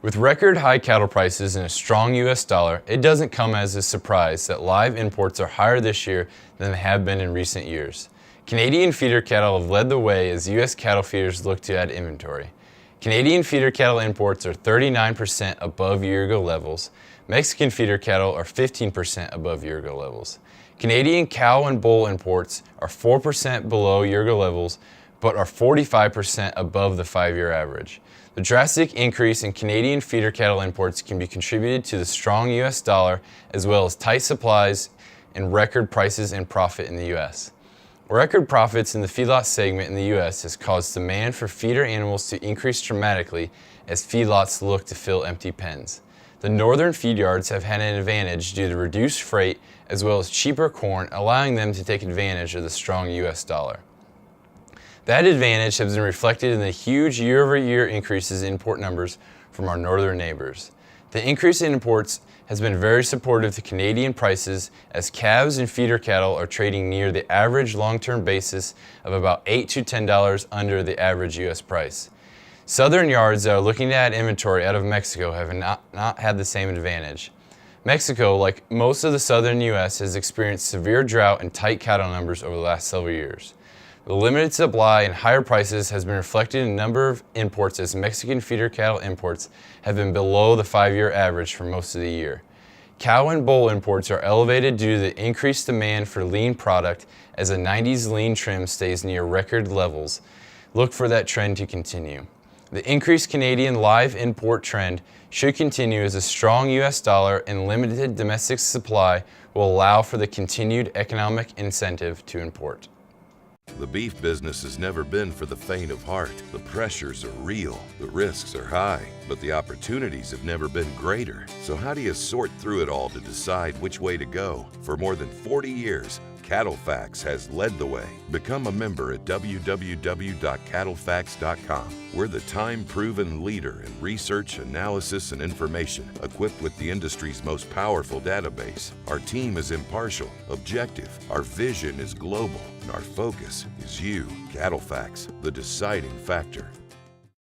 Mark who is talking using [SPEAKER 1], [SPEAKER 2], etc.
[SPEAKER 1] With record high cattle prices and a strong US dollar, it doesn't come as a surprise that live imports are higher this year than they have been in recent years. Canadian feeder cattle have led the way as US cattle feeders look to add inventory. Canadian feeder cattle imports are 39% above year-ago levels. Mexican feeder cattle are 15% above year-ago levels. Canadian cow and bull imports are 4% below year-ago levels, but are 45% above the 5-year average. The drastic increase in Canadian feeder cattle imports can be contributed to the strong US dollar as well as tight supplies and record prices and profit in the US. Record profits in the feedlot segment in the US has caused demand for feeder animals to increase dramatically as feedlots look to fill empty pens. The northern feed yards have had an advantage due to reduced freight as well as cheaper corn, allowing them to take advantage of the strong US dollar. That advantage has been reflected in the huge year-over-year increases in import numbers from our northern neighbors. The increase in imports has been very supportive to Canadian prices as calves and feeder cattle are trading near the average long-term basis of about $8 to $10 under the average US price. Southern yards that are looking to add inventory out of Mexico have not had the same advantage. Mexico, like most of the southern US, has experienced severe drought and tight cattle numbers over the last several years. The limited supply and higher prices has been reflected in the number of imports as Mexican feeder cattle imports have been below the 5-year average for most of the year. Cow and bull imports are elevated due to the increased demand for lean product as the 90s lean trim stays near record levels. Look for that trend to continue. The increased Canadian live import trend should continue as a strong US dollar and limited domestic supply will allow for the continued economic incentive to import.
[SPEAKER 2] The beef business has never been for the faint of heart. The pressures are real, the risks are high, but the opportunities have never been greater. So how do you sort through it all to decide which way to go? For more than 40 years, CattleFax has led the way. Become a member at www.CattleFax.com. We're the time-proven leader in research, analysis, and information, equipped with the industry's most powerful database. Our team is impartial, objective, our vision is global, and our focus is you. CattleFax, the deciding factor.